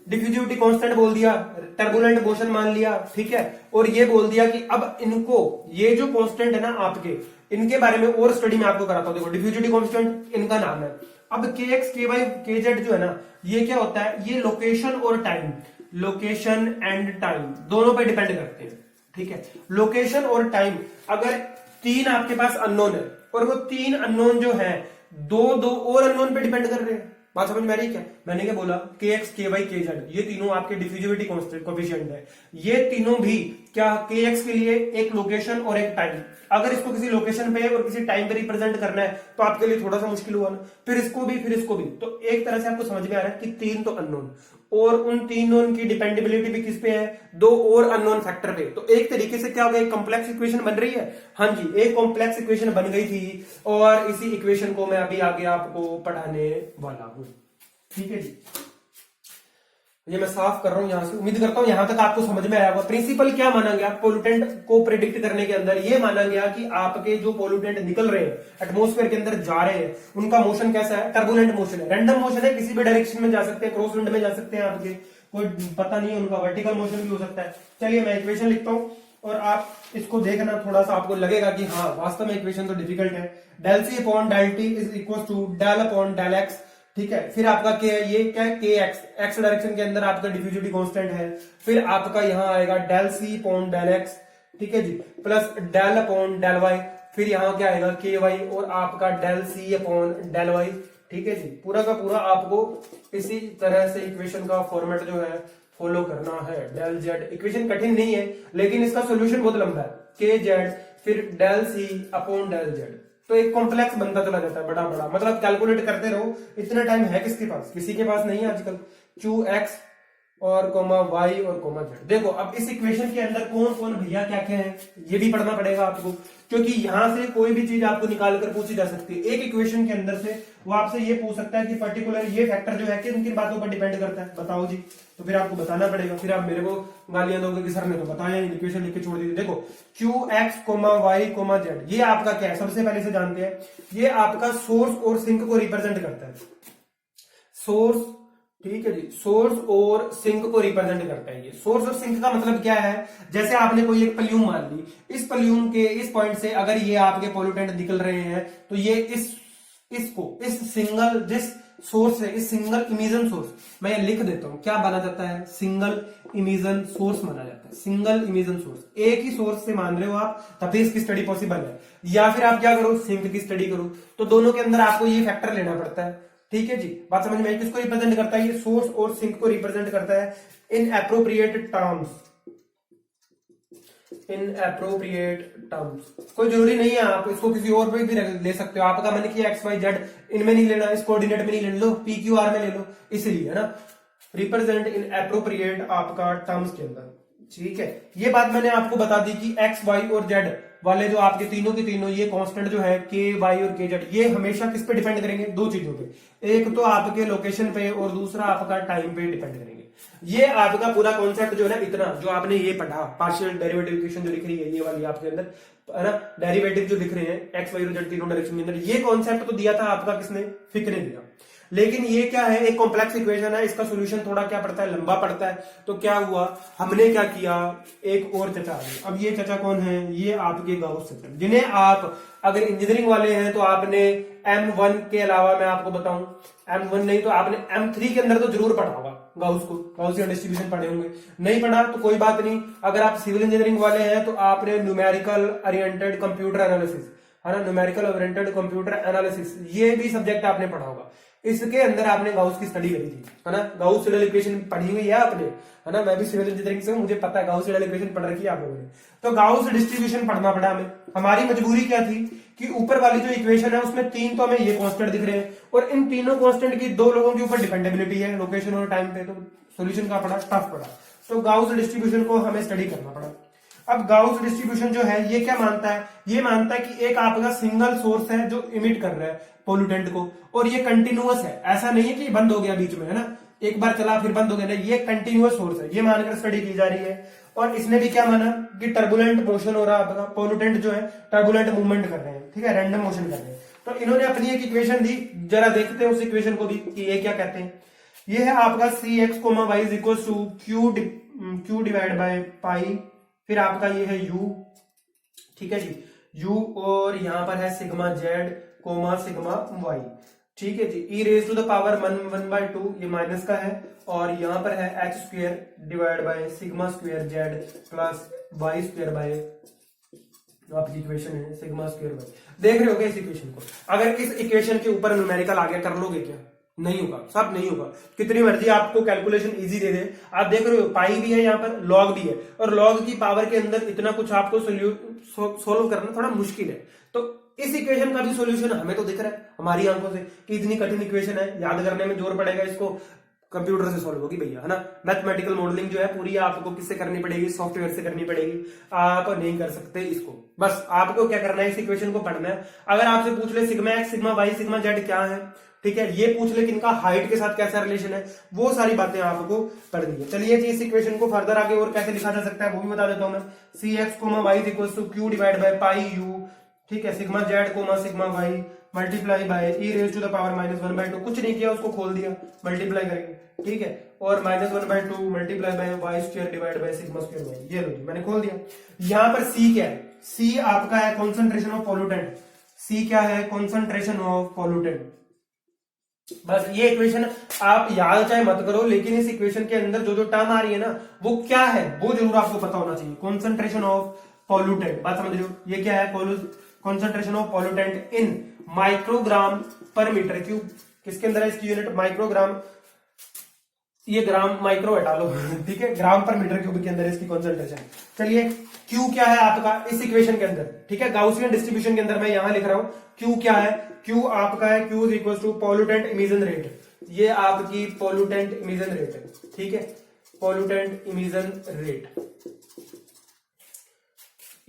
डिफ्यूजिबिलिटी कांस्टेंट बोल दिया, टर्बुलेंट मोशन मान लिया, ठीक है, और ये बोल दिया कि अब इनको, ये जो कांस्टेंट है ना आपके, इनके बारे में और स्टडी में आपको कराता हूं। देखो डिफ्यूजिबिलिटी कांस्टेंट इनका नाम है। अब के एक्स के वाई के जेड जो है ना, ये क्या होता है, ये लोकेशन और टाइम, लोकेशन एंड टाइम दोनों पे डिपेंड करते हैं, ठीक है। लोकेशन और टाइम, अगर 3 आपके पास अननोन है और वो 3 अननोन जो है दो और अननोन पे डिपेंड कर रहे हैं, बात समझ में आ रही है क्या? मैंने क्या बोला, के एक्स के वाई के जेड ये तीनों आपके डिफ्यूजिविटी कोफिशिएंट है। ये तीनों भी क्या, के एक्स के लिए एक लोकेशन और एक टाइम, अगर इसको किसी लोकेशन पे और किसी टाइम पे रिप्रेजेंट करना है तो आपके लिए थोड़ा सा मुश्किल हुआ ना, फिर इसको भी फिर इसको भी। तो एक तरह से आपको समझ में आ रहा है कि तीन तो अननोन, और उन तीन नोन की डिपेंडेबिलिटी भी किस पे है, दो और अननोन फैक्टर पे। तो एक तरीके से क्या हो गया, एक कॉम्प्लेक्स इक्वेशन बन रही है। हाँ जी, एक कॉम्प्लेक्स इक्वेशन बन गई थी, और इसी इक्वेशन को मैं अभी आगे आपको पढ़ाने वाला हूं। ठीक है जी, ये मैं साफ कर रहा हूं यहां से। उम्मीद करता हूं यहां तक आपको समझ में आया होगा। प्रिंसिपल क्या माना गया पोल्यूटेंट को प्रेडिक्ट करने के अंदर, ये माना गया कि आपके जो पोल्यूटेंट निकल रहे हैं एटमॉस्फेयर के अंदर जा रहे हैं, उनका मोशन कैसा है, टर्बुलेंट मोशन है, रैंडम मोशन है, किसी भी डायरेक्शन में जा सकते हैं, क्रॉस विंड में जा सकते हैं, आपके कोई पता नहीं है उनका, वर्टिकल मोशन भी हो सकता है। चलिए मैं इक्वेशन लिखता हूं और आप इसको देखना, थोड़ा सा आपको लगेगा कि हाँ वास्तव में इक्वेशन तो डिफिकल्ट है। Del c upon del t is equal to del upon del x. ठीक है, फिर आपका के, ये क्या है, के एक्स, एक्स डायरेक्शन के अंदर आपका डिफ्यूजिविटी कांस्टेंट है। फिर आपका यहां आएगा del c upon del x, ठीक है जी, plus del upon del y. फिर यहां क्या आएगा, के वाई, और आपका del c upon del y. ठीक है जी, पूरा का पूरा आपको इसी तरह से इक्वेशन का फॉर्मेट जो है फॉलो करना है। डेल जेड इक्वेशन कठिन नहीं है, लेकिन इसका सोल्यूशन बहुत लंबा है। के जेड फिर del c upon del z, तो एक कॉम्प्लेक्स बनता चला जाता है बड़ा बड़ा, मतलब कैलकुलेट करते रहो। इतना टाइम है किसके पास, किसी के पास नहीं है आजकल। क्यू एक्स और कोमा वाई और कोमा जेड। देखो अब इस इक्वेशन के अंदर कौन कौन भैया क्या क्या है, ये भी पढ़ना पड़ेगा आपको, क्योंकि यहां से कोई भी चीज आपको निकाल कर पूछी जा सकती है। एक इक्वेशन के अंदर से वो आपसे ये पूछ सकता है कि पर्टिकुलर ये फैक्टर जो है किन किन बातों पर डिपेंड करता है, बताओ जी। तो फिर आपको बताना पड़ेगा, फिर आप मेरे को गालियां दोगे कि सर ने तो बताया, इक्वेशन लिख के छोड़ दी। देखो q x comma y comma z, ये आपका क्या है, सबसे पहले से जानते हैं, ये आपका सोर्स और सिंक को रिप्रेजेंट करता है। सोर्स, ठीक है जी, सोर्स और सिंक को रिप्रेजेंट करता है। ये सोर्स और सिंक का मतलब क्या है, जैसे आपने कोई एक प्लूम मान ली, इस प्लूम के इस पॉइंट से अगर ये आपके पोल्यूटेंट निकल रहे हैं, तो ये इस सिंगल जिस सोर्स है, इस सिंगल इमिशन सोर्स, मैं ये लिख देता हूं, क्या माना जाता है, सिंगल इमिशन सोर्स माना जाता है। सिंगल इमिशन सोर्स, एक ही सोर्स से मान रहे हो आप, तभी इसकी स्टडी पॉसिबल है। या फिर आप क्या करो, सिंक की स्टडी करो। तो दोनों के अंदर आपको ये फैक्टर लेना पड़ता है। ठीक है जी, बात समझ में, किसको रिप्रेजेंट करता है, ये सोर्स और सिंक को रिप्रेजेंट करता है इन एप्रोप्रिएट टर्म्स। इन एप्रोप्रिएट टर्म्स, कोई जरूरी नहीं है, आप इसको किसी और पे भी ले सकते हो। आपका मैंने किया एक्स वाई जेड, इनमें नहीं लेना, इस कोऑर्डिनेट में नहीं ले लो, पी क्यू आर में ले लो, इसलिए है ना, रिप्रेजेंट इन एप्रोप्रिएट आपका टर्म्स के अंदर। ठीक है, ये बात मैंने आपको बता दी कि एक्स वाई और जेड वाले जो आपके तीनों के तीनों ये कांस्टेंट जो है के वाई और के जेड, ये हमेशा किस पे डिपेंड करेंगे, दो चीजों पे, एक तो आपके लोकेशन पे और दूसरा आपका टाइम पे डिपेंड करेंगे। ये आपका पूरा कॉन्सेप्ट जो है ना, इतना जो आपने ये पढ़ा, पार्शियल डेरिवेटिव इक्वेशन जो लिख रही है ये वाली आपके अंदर, है ना, डेरिवेटिव जो लिख रहे हैं एक्स वाई और जेड तीनों डायरेक्शन के अंदर, ये कॉन्सेप्ट तो दिया था आपका किसने, फिक ने दिया। लेकिन ये क्या है, एक कॉम्प्लेक्स इक्वेशन है, इसका सॉल्यूशन थोड़ा क्या पड़ता है, लंबा पड़ता है। तो क्या हुआ, हमने क्या किया, एक और चचा आ गए। अब ये चचा कौन है, ये आपके गाउस चचा, जिन्हें आप अगर इंजीनियरिंग वाले हैं तो आपने M1 के अलावा, मैं आपको बताऊं, M1 नहीं तो आपने M3 के अंदर तो जरूर पढ़ा होगा गाउस को, गाउसियन डिस्ट्रीब्यूशन पढ़े होंगे। नहीं पढ़ा तो कोई बात नहीं, अगर आप सिविल इंजीनियरिंग वाले हैं तो आपने न्यूमेरिकल ओरिएंटेड कंप्यूटर एनालिसिस, है ना, न्यूमेरिकल ओरिएंटेड कंप्यूटर एनालिसिस, ये भी सब्जेक्ट आपने पढ़ा होगा। इसके अंदर आपने गाउस की स्टडी करी थी, है ना, गाउस सीडल इक्वेशन पढ़ी हुई है आपने, है ना, मैं भी सिविल इंजीनियरिंग से हूं, मुझे पता है गाउस सीडल इक्वेशन पढ़ रखी है आप लोगों ने। तो गाउस डिस्ट्रीब्यूशन पढ़ना पड़ा हमें। हमारी मजबूरी क्या थी कि ऊपर वाली जो इक्वेशन है उसमें तीन तो हमें ये कांस्टेंट दिख रहे हैं, और इन तीनों कांस्टेंट की दो लोगों के ऊपर डिपेंडेबिलिटी है, लोकेशन और टाइम पे। तो सोल्यूशन का पड़ा, टफ पड़ा, तो गाउस डिस्ट्रीब्यूशन को हमें स्टडी करना पड़ा। अब गाउस डिस्ट्रीब्यूशन जो है ये क्या मानता है, ये मानता है कि एक आपका सिंगल सोर्स है जो इमिट कर रहा है पोल्यूटेंट को, और ये कंटिन्यूअस है, ऐसा नहीं है कि बंद हो गया बीच में, है ना, एक बार चला फिर बंद हो गया, नहीं, ये कंटिन्यूअस सोर्स है, ये मानकर स्टडी की जा रही है। और इसने भी क्या माना कि टर्बुलेंट मोशन हो रहा है आपका, पोल्यूटेंट जो है टर्बुलेंट मूवमेंट कर रहे हैं, ठीक है, रैंडम मोशन कर रहे हैं। तो इन्होंने अपनी एक इक्वेशन दी, जरा देखते हैं उस इक्वेशन को भी कि ये क्या कहते हैं। ये है आपका c x comma y is equal to q divide by pi, फिर आपका ये है u, ठीक है जी, u, और यहां पर है sigma z comma sigma y, ठीक है जी, e raise to the power 1/2, ये माइनस का है, और यहां पर है h square divide by sigma square z plus y square by, आपकी इक्वेशन है सिग्मा स्क्वायर वाई। देख रहे हो क्या इस इक्वेशन को, अगर इस इक्वेशन के ऊपर न्यूमेरिकल आ गया कर लोगे क्या, नहीं होगा, सब नहीं होगा। कितनी मर्जी आपको कैलकुलेशन इजी दे दे, आप देख रहे हो पाई भी है यहाँ पर, लॉग भी है, और लॉग की पावर के अंदर इतना कुछ आपको सोल्व करना थोड़ा मुश्किल है। तो इस इक्वेशन का भी सॉल्यूशन हमें तो दिख रहा है हमारी आंखों से कि इतनी कठिन इक्वेशन है, याद करने में जोर पड़ेगा, इसको कंप्यूटर से सॉल्व होगी भैया, है ना। मैथमेटिकल मॉडलिंग जो है पूरी आपको किससे करनी पड़ेगी, सॉफ्टवेयर से करनी पड़ेगी, आप नहीं कर सकते इसको। बस आपको क्या करना है, इस इक्वेशन को पढ़ना है। अगर आपसे पूछ ले sigma x sigma y sigma z क्या है, ठीक है, ये पूछ ले कि इनका हाइट के साथ कैसा रिलेशन है, वो सारी बातें आपको पढ़नी है। चलिए जी, इस इक्वेशन को फर्दर आगे और कैसे लिखा जा सकता है वो भी बता देता हूं मैं। C x comma y equals to q divide by pi u, ठीक है, sigma z comma sigma y multiply by e raise to the power -1/2, कुछ नहीं किया, उसको खोल दिया, मल्टीप्लाई करेंगे, ठीक है, और -1/2 multiply by y square divide by sigma square y, ये लो जी मैंने खोल दिया। यहां पर सी क्या है, सी आपका है कॉन्सेंट्रेशन ऑफ पॉल्यूटेंट, सी क्या है, कॉन्सेंट्रेशन ऑफ पॉल्यूटेंट। बस ये इक्वेशन आप याद चाहे मत करो, लेकिन इस इक्वेशन के अंदर जो जो टर्म आ रही है ना वो क्या है वो जरूर आपको पता होना चाहिए। कॉन्सेंट्रेशन ऑफ पॉल्यूटेंट, बात समझ लो, ये क्या है, concentration of pollutant in microgram पर मीटर क्यूब, किसके अंदर है इसकी यूनिट, माइक्रोग्राम, ये ग्राम माइक्रो हटा लो ठीक है, ग्राम पर मीटर क्यूब के अंदर इसकी कॉन्सेंट्रेशन। चलिए क्यू क्या है आपका इस इक्वेशन के अंदर, ठीक है, गाउसियन डिस्ट्रीब्यूशन के अंदर मैं यहां लिख रहा हूं, क्यू क्या है, क्यू आपका है q is equal to pollutant emission rate, ये आपकी पॉल्यूटेंट इमिशन रेट है, ठीक है, पॉल्यूटेंट इमिशन रेट,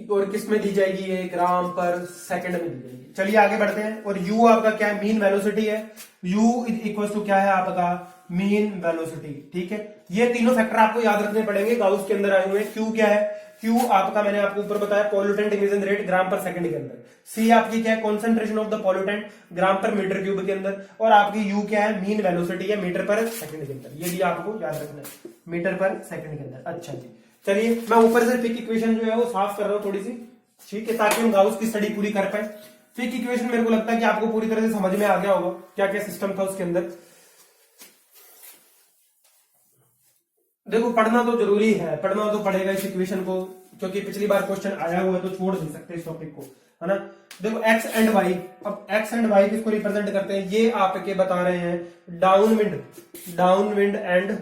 और किस में दी जाएगी, ये ग्राम पर सेकंड में दी जाएगी। चलिए आगे बढ़ते हैं, और u आपका क्या है, मीन वेलोसिटी है, u इज इक्वल टू क्या है आपका, मीन वेलोसिटी, ठीक है। ये तीनों फैक्टर आपको याद रखने पड़ेंगे, गाउस के अंदर आए हुए हैं। q क्या है, q आपका मैंने आपको ऊपर बताया पॉल्यूटेंट इमिशन रेट ग्राम पर सेकंड के अंदर, c आपकी क्या है, कॉन्सेंट्रेशन ऑफ द पॉल्यूटेंट ग्राम पर मीटर क्यूब के अंदर, और आपकी u क्या है, मीन वेलोसिटी है मीटर पर सेकंड के अंदर, ये भी आपको याद रखना है, मीटर पर सेकंड के अंदर। अच्छा जी, चलिए मैं ऊपर से फिक इक्वेशन जो है वो साफ कर रहा हूं थोड़ी सी, ठीक है, ताकि हम गाउस की स्टडी पूरी कर पाए। फिक इक्वेशन मेरे को लगता है कि आपको पूरी तरह से समझ में आ गया होगा क्या क्या सिस्टम था उसके अंदर। देखो पढ़ना तो जरूरी है, पढ़ना तो पड़ेगा इस इक्वेशन को, क्योंकि पिछली बार क्वेश्चन आया हुआ है तो छोड़ नहीं सकते इस टॉपिक को, है ना। देखो एक्स एंड वाई, अब एक्स एंड वाई किसको रिप्रेजेंट करते हैं, ये आपके बता रहे हैं डाउन विंड एंड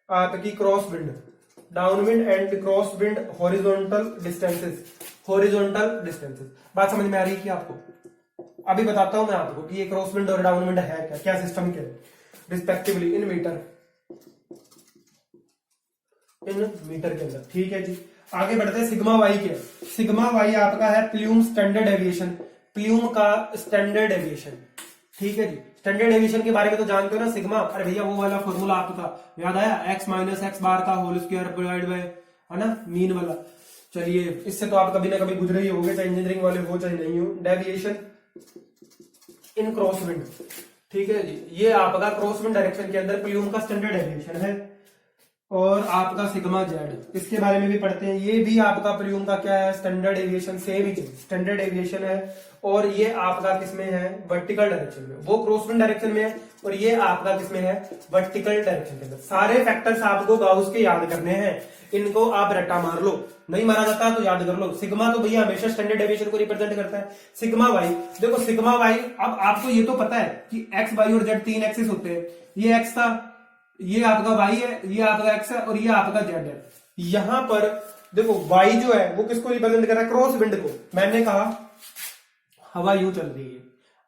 आपकी cross wind, downwind and cross wind horizontal distances. बात समझ में आ रही है कि आपको, अभी बताता हूं मैं आपको कि ये क्रॉस विंड और डाउनविंड है क्या, क्या सिस्टम के रिस्पेक्टिवली इन मीटर के अंदर, ठीक है जी। आगे बढ़ते हैं, सिग्मा वाई क्या, सिग्मा वाई आपका है प्लूम स्टैंडर्ड एविएशन, प्लूम का स्टैंडर्ड एविएशन, ठीक है जी। स्टैंडर्ड एविएशन के बारे में तो जानते हो ना, सिग्मा, अरे भैया वो वाला फॉर्मूला आपका याद आया, x माइनस एक्स बार का होल स्क्वायर डिवाइड बाय, है ना, मीन वाला। चलिए इससे तो आप कभी ना कभी गुजरे ही होंगे, चाहे इंजीनियरिंग वाले हो चाहे नहीं हो। डेविएशन इन क्रॉस विंड, ठीक है जी, ये आपका क्रॉस विंड डायरेक्शन के अंदर प्लूम का स्टैंडर्ड एविएशन है। और आपका सिग्मा जेड, इसके बारे में भी पढ़ते हैं, ये भी आपका प्लूम का क्या है, स्टैंडर्ड एविएशन, सेम ही स्टैंडर्ड एविएशन है, और ये आपका किसमें है, वर्टिकल डायरेक्शन में, वो क्रॉसविंड डायरेक्शन में है, और ये आपका किसमें है, वर्टिकल डायरेक्शन के अंदर। सारे फैक्टर्स आपको गाउस के याद करने हैं, इनको आप रट्टा मार लो, नहीं मारा जाता तो याद कर लो। सिग्मा तो भैया हमेशा स्टैंडर्ड एविएशन को रिप्रेजेंट करता है। सिग्मा वाई, देखो सिग्मा वाई, अब आपको ये तो पता है कि एक्स वाई और जेड तीन एक्सिस होते हैं, ये एक्स था, ये आपका वाई है, ये आपका एक्स है, और ये आपका जेड है। यहां पर देखो वाई जो है वो किसको रिप्रेजेंट कर रहा है, क्रॉस विंड को। मैंने कहा हवा यूं चल रही है,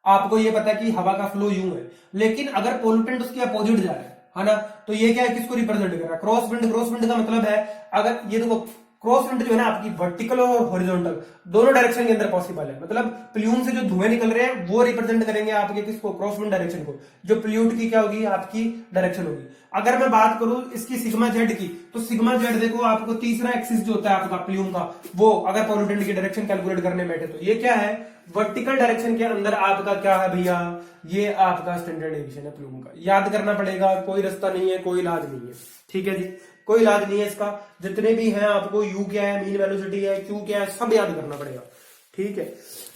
आपको ये पता है कि हवा का फ्लो यूं है, लेकिन अगर पोल्यूटेंट उसके अपोजिट जा रहा है ना, तो ये क्या है, किसको रिप्रेजेंट कर रहा है, क्रॉस विंड। क्रॉस विंड का मतलब है, अगर ये देखो क्रॉस विंड जो है ना आपकी वर्टिकल और हॉरिजॉन्टल दोनों डायरेक्शन के अंदर पॉसिबल है, मतलब प्ल्यूम से जो धुएं निकल रहे हैं वो रिप्रेजेंट करेंगे आपके किसको, क्रॉस विंड डायरेक्शन को, जो प्ल्यूट की क्या होगी, आपकी डायरेक्शन होगी। अगर मैं बात करूं इसकी सिग्मा जेड की, तो सिग्मा जेड देखो आपको तीसरा एक्सिस जो होता है आपका प्ल्यूम का, वो अगर पॉल्यूटेंट की डायरेक्शन कैलकुलेट करने बैठे तो ये क्या है, वर्टिकल डायरेक्शन के अंदर आपका क्या है भैया, ये आपका स्टैंडर्ड एविएशन है प्लूम का। याद करना पड़ेगा, कोई रास्ता नहीं है, कोई इलाज नहीं है, ठीक है जी, कोई इलाज नहीं है इसका। जितने भी हैं आपको यू क्या है, मीन वेलोसिटी है, क्यू क्या है, सब याद करना पड़ेगा, ठीक है,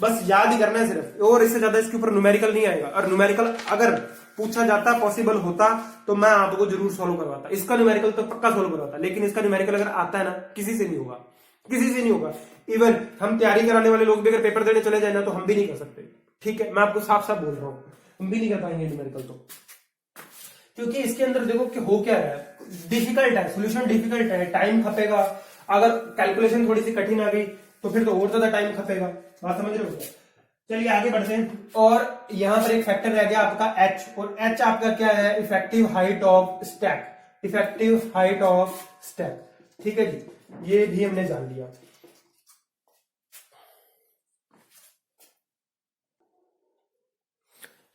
बस याद ही करना है सिर्फ, और इससे ज्यादा इसके ऊपर न्यूमेरिकल नहीं आएगा। और न्यूमेरिकल अगर पूछा जाता, पॉसिबल होता, तो मैं आपको जरूर सॉल्व करवाता, इसका न्यूमेरिकल तो पक्का सॉल्व करवाता, लेकिन इसका न्यूमेरिकल अगर आता है ना, किसी से नहीं होगा, किसी से नहीं होगा। इवन हम तैयारी कराने वाले लोग भी अगर पेपर देने चले जाए ना, तो हम भी नहीं कर सकते, ठीक है, मैं आपको साफ साफ बोल रहा हूं, हम भी नहीं कर पाएंगे न्यूमेरिकल तो। क्योंकि इसके अंदर देखो कि हो क्या रहा है, डिफिकल्ट है, सोल्यूशन डिफिकल्ट है, टाइम खपेगा। अगर कैलकुलेशन थोड़ी सी कठिन आ गई तो फिर तो और ज्यादा टाइम खपेगा। बात समझ रहे हो? चलिए आगे बढ़ते हैं। और यहां पर एक फैक्टर रह गया आपका एच, और एच आपका क्या है, effective height of stack, effective height of stack. ठीक है जी, ये भी हमने जान लिया।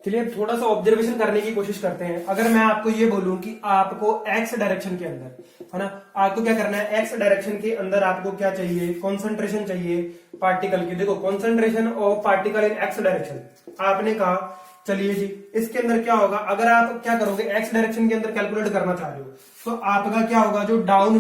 चलिए अब थोड़ा सा ऑब्जर्वेशन करने की कोशिश करते हैं। अगर मैं आपको ये बोलूं कि आपको एक्स डायरेक्शन के अंदर, है ना, आपको क्या करना है, एक्स डायरेक्शन के अंदर आपको क्या चाहिए, कॉन्सेंट्रेशन चाहिए पार्टिकल की। देखो concentration of particle in x direction, आपने कहा चलिए जी इसके अंदर क्या होगा, अगर आप क्या करोगे एक्स डायरेक्शन के अंदर कैलकुलेट करना चाह रहे हो तो आपका क्या होगा, जो डाउन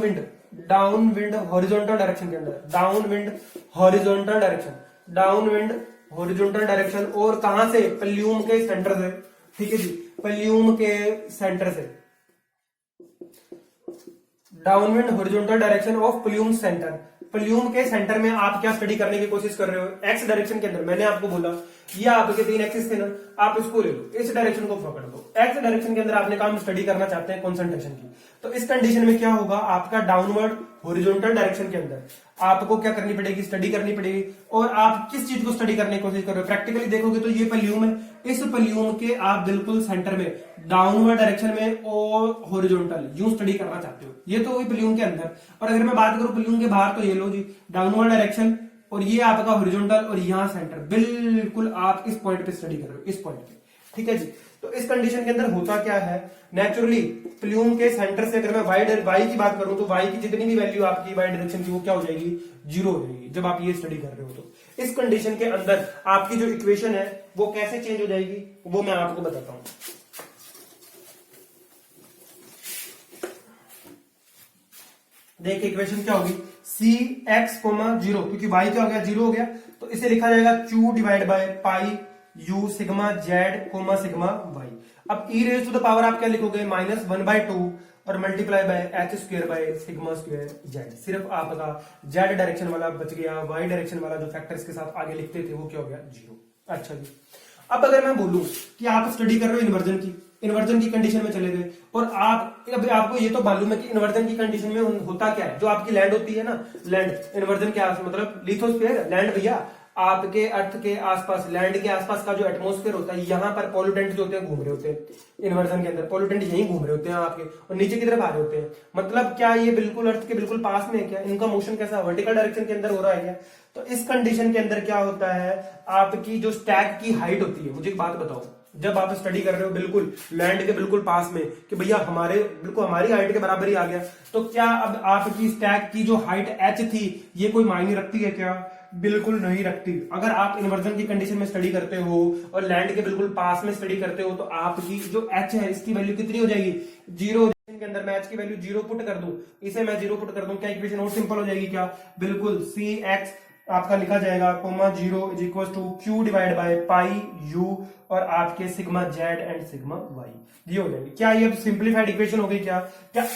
विंड हॉरिजॉन्टल डायरेक्शन के अंदर, down wind horizontal direction, down wind horizontal direction, और कहां से, पल्यूम के सेंटर से। ठीक है जी, पल्यूम के सेंटर से, downwind horizontal direction of plume centre. Plume के सेंटर में आप क्या स्टडी करने की कोशिश कर रहे हो, एक्स डायरेक्शन के अंदर। मैंने आपको बोला ये आपके 3 एक्सिस थे ना, आप इसको ले लो, इस डायरेक्शन को पकड़ लो। एक्स डायरेक्शन के अंदर आपने काम स्टडी करना चाहते हैं कंसंट्रेशन की, तो इस कंडीशन में क्या होगा, आपका डाउनवर्ड हॉरिजॉन्टल डायरेक्शन के अंदर आपको क्या करनी पड़ेगी, स्टडी करनी पड़ेगी। और आप किस चीज को स्टडी करने की कोशिश कर रहे हो, प्रैक्टिकली देखोगे तो ये पल्यूम है, इस पल्यूम के आप बिल्कुल सेंटर में डाउनवर्ड डायरेक्शन में और हॉरिजॉन्टल यूं स्टडी करना चाहते हो। ये तो वही पल्यूम के अंदर। और अगर मैं बात करूं पल्यूम के बाहर, तो ये लो जी डाउनवर्ड डायरेक्शन, और ये आपका हॉरिजॉन्टल, और यहां सेंटर, बिल्कुल आप इस पॉइंट पे स्टडी कर रहे हो, इस पॉइंट पे। ठीक है जी, तो इस कंडीशन के अंदर होता क्या है, नेचुरली प्लूम के सेंटर से अगर मैं वाई की बात करूं तो वाई की जितनी भी वैल्यू आपकी वाई डायरेक्शन की वो क्या हो जाएगी, 0 हो जाएगी जब आप ये स्टडी कर रहे हो। तो इस कंडीशन के अंदर आपकी जो इक्वेशन है वो कैसे चेंज हो जाएगी, वो मैं आपको बताता हूं। देखिए इक्वेशन क्या होगी, सी एक्स कोमा 0, क्योंकि वाई क्या हो गया, 0 हो गया, तो इसे लिखा जाएगा Q divide by pi u sigma z comma sigma y. अब e raise to the power आप क्या लिखोगे, -1/2 और multiply by h square by sigma square z. सिर्फ आपका जेड डायरेक्शन वाला बच गया, वाई डायरेक्शन वाला जो फैक्टर्स के साथ आगे लिखते थे वो क्या हो गया, 0। अच्छा जी, अब अगर मैं बोलूं कि आप स्टडी कर रहे हो इन्वर्जन की कंडीशन में चले गए, और आपको ये तो मालूम है कि इन्वर्जन की कंडीशन में होता क्या है, जो आपकी लैंड होती है ना, लैंड इन्वर्जन क्या मतलब लिथोस्फीयर, लैंड भैया, आपके अर्थ के आसपास, लैंड के आसपास का जो एटमॉस्फेयर होता है, यहाँ पर पॉल्यूटेंट जो होते हैं घूम रहे होते हैं इन्वर्जन के अंदर, पॉल्यूटेंट यहीं घूम रहे होते हैं आपके, और नीचे की तरफ आ रहे होते हैं। मतलब क्या ये बिल्कुल अर्थ के बिल्कुल पास में है क्या, इनका मोशन कैसा वर्टिकल डायरेक्शन के अंदर हो रहा है क्या। तो इस कंडीशन के अंदर क्या होता है, आपकी जो स्टैक की हाइट होती है, मुझे एक बात बताओ, जब आप स्टडी कर रहे हो बिल्कुल लैंड के बिल्कुल पास में कि भैया हमारी हाइट के बराबर ही आ गया, तो क्या अब आपकी स्टैक की जो हाइट h थी ये कोई मायने रखती है क्या, बिल्कुल नहीं रखती। अगर आप इन्वर्जन की कंडीशन में स्टडी करते हो और लैंड के बिल्कुल पास में स्टडी करते हो, तो आपकी जो h है इसकी वैल्यू कितनी हो जाएगी, 0 के अंदर मैं h की वैल्यू 0 पुट कर दूं, इसे मैं 0 पुट कर दूं, क्या इक्वेशन और सिंपल हो जाएगी क्या, बिल्कुल सी एक्स आपका लिखा जाएगा comma 0 is equal to Q divide by pi u और आपके sigma z and sigma y, ये हो जाएगी। क्या ये अब सिंप्लीफाइड इक्वेशन हो गई क्या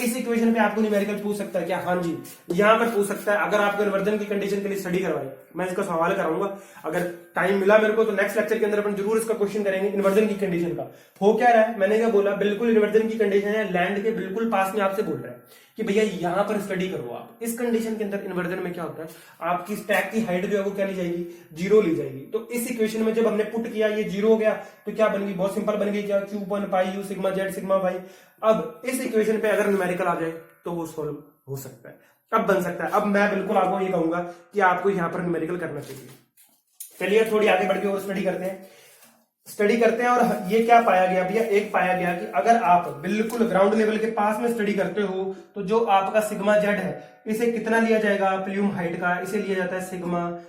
इस इक्वेशन पे आपको न्यूमेरिकल पूछ सकता है क्या, हाँ जी यहां पर पूछ सकता है। अगर आपको इन्वर्जन की कंडीशन के लिए स्टडी करवाए, मैं इसका सवाल कराऊंगा, अगर टाइम मिला मेरे को तो नेक्स्ट लेक्चर के अंदर अपन जरूर इसका क्वेश्चन करेंगे इन्वर्जन की कंडीशन का। हो क्या रहा है, मैंने क्या बोला, बिल्कुल इन्वर्जन की कंडीशन है, लैंड के बिल्कुल पास में आपसे बोल रहा है कि भैया यहां पर स्टडी करो आप। इस कंडीशन के अंदर इन्वर्जन में क्या होता है, आपकी स्टैक की हाइट जो है वो क्या ली जाएगी, 0 ली जाएगी। तो इस इक्वेशन में जब हमने पुट किया ये 0 हो गया, तो क्या बन गई, बहुत सिंपल बन गई क्या, Q1 pi u sigma z sigma y. अब इस इक्वेशन पे अगर न्यूमेरिकल आ जाए तो वो सॉल्व हो सकता है, अब बन सकता है। अब मैं बिल्कुल आपको ये कहूंगा कि आपको यहां पर न्यूमेरिकल करना चाहिए। चलिए थोड़ी आगे बढ़ के और स्टडी करते हैं और ये क्या पाया गया भैया, एक पाया गया कि अगर आप बिल्कुल ग्राउंड लेवल के पास में स्टडी करते हो तो जो आपका सिग्मा जेड है इसे कितना लिया जाएगा, प्लूम हाइट का, इसे लिया जाता है sigma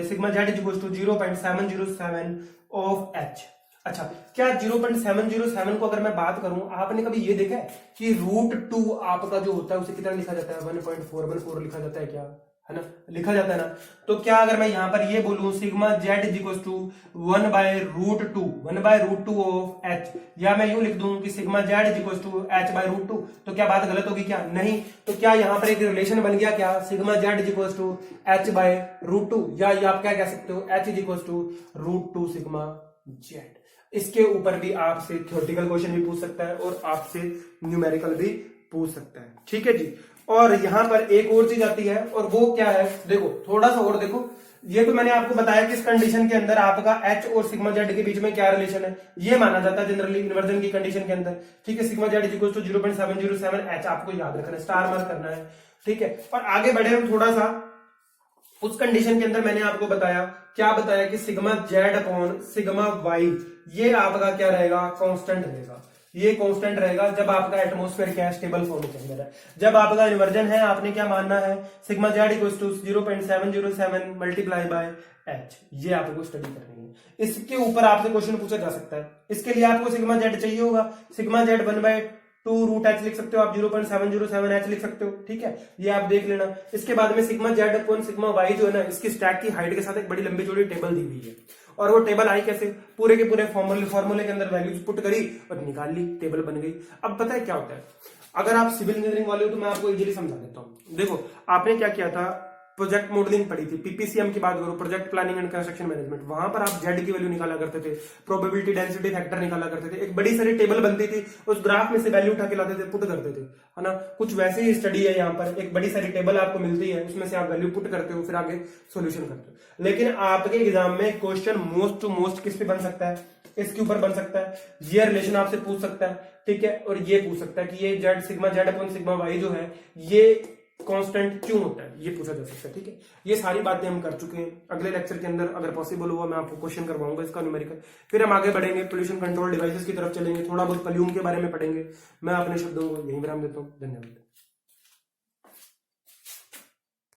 sigma z is equal to 0.707 of h. अच्छा, क्या 0.707 को अगर मैं बात करूं, आपने कभी ये देखा है कि √2 आपका जो होता है उसे कितना लिखा जाता है, 1.414 लिखा जाता है क्या, है ना, लिखा जाता है ना। तो क्या अगर मैं यहां पर ये बोलूं sigma z is equal to 1/√2 of h, या मैं यूं लिख दूं कि sigma z is equal to h/√2, तो क्या बात गलत होगी क्या, नहीं। तो क्या यहां पर एक रिलेशन बन गया क्या, sigma z is equal to h/√2, या ये आप क्या कह सकते हो, h is equal to √2 sigma z. इसके ऊपर भी आपसे थ्योरेटिकल क्वेश्चन भी पूछ सकता है और आपसे न्यूमेरिकल भी पूछ सकता है, ठीक है जी। और यहां पर एक और चीज आती है, और वो क्या है, देखो थोड़ा सा और देखो, ये तो मैंने आपको बताया कि इस कंडीशन के अंदर आपका एच और सिग्मा जेड के बीच में क्या रिलेशन है, ये माना जाता है जनरली इन्वर्जन की कंडीशन के अंदर, ठीक है। Sigma z equal to 0.707 h आपको याद रखना है, स्टार मार्क करना है, ठीक है। और आगे बढ़े हम थोड़ा सा, उस कंडीशन के अंदर मैंने आपको बताया, क्या बताया कि sigma z upon sigma y ये आपका क्या रहेगा, कांस्टेंट रहेगा। ये कांस्टेंट रहेगा जब आपका एटमॉस्फेयर क्या है, स्टेबल फॉर्म के अंदर है। जब आपका इन्वर्जन है, आपने क्या मानना है, sigma z equal to 0.707 multiply by h, ये आपको स्टडी करनी है। इसके ऊपर आपसे क्वेश्चन पूछा जा सकता है। इसके लिए आपको सिग्मा जेड चाहिए होगा, सिग्मा जेड 1/2 रूट एच लिख सकते हो आप, 0.707 एच लिख सकते हो, ठीक है, ये आप देख लेना। इसके बाद में sigma z upon sigma y जो है ना, इसकी स्टैक की हाइट के साथ एक बड़ी लंबी चौड़ी टेबल दी हुई है, और वो टेबल आई कैसे, पूरे के पूरे फॉर्मूले के अंदर वैल्यूज पुट करी और निकाल ली, टेबल बन गई। अब पता है क्या होता है, अगर आप सिविल इंजीनियरिंग वाले हो तो मैं आपको इजीली समझा देता हूँ। देखो आपने क्या किया था, प्रोजेक्ट मॉडलिंग पढ़ी थी, पीपीसीएम की बात करो, project planning and construction management, वहां पर आप जेड की वैल्यू निकाला करते थे, प्रोबेबिलिटी डेंसिटी फैक्टर निकाला करते थे, एक बड़ी सारी टेबल बनती थी, उस ग्राफ में से वैल्यू उठा के लाते थे, पुट करते थे, है ना। कुछ वैसे ही स्टडी है यहाँ पर, एक बड़ी सारी टेबल आपको मिलती है, उसमें से आप वैल्यू पुट करते हो, फिर आगे सोल्यूशन करते हो। लेकिन आपके एग्जाम में क्वेश्चन मोस्ट टू मोस्ट किस पे बन सकता है, इसके ऊपर बन सकता है, ये रिलेशन आपसे पूछ सकता है, ठीक है, और ये पूछ सकता है कि ये z sigma z upon sigma y जो है ये कांस्टेंट क्यों होता है, ये पूछा जा सकता है, ठीक है। ये सारी बातें हम कर चुके हैं। अगले लेक्चर के अंदर अगर पॉसिबल हुआ मैं आपको क्वेश्चन करवाऊंगा इसका न्यूमेरिकल, फिर हम आगे बढ़ेंगे, पोल्यूशन कंट्रोल डिवाइसेस की तरफ चलेंगे, थोड़ा बहुत पॉल्यूम के बारे में पढ़ेंगे। मैं अपने शब्दों को यहीं विराम देता हूँ, धन्यवाद।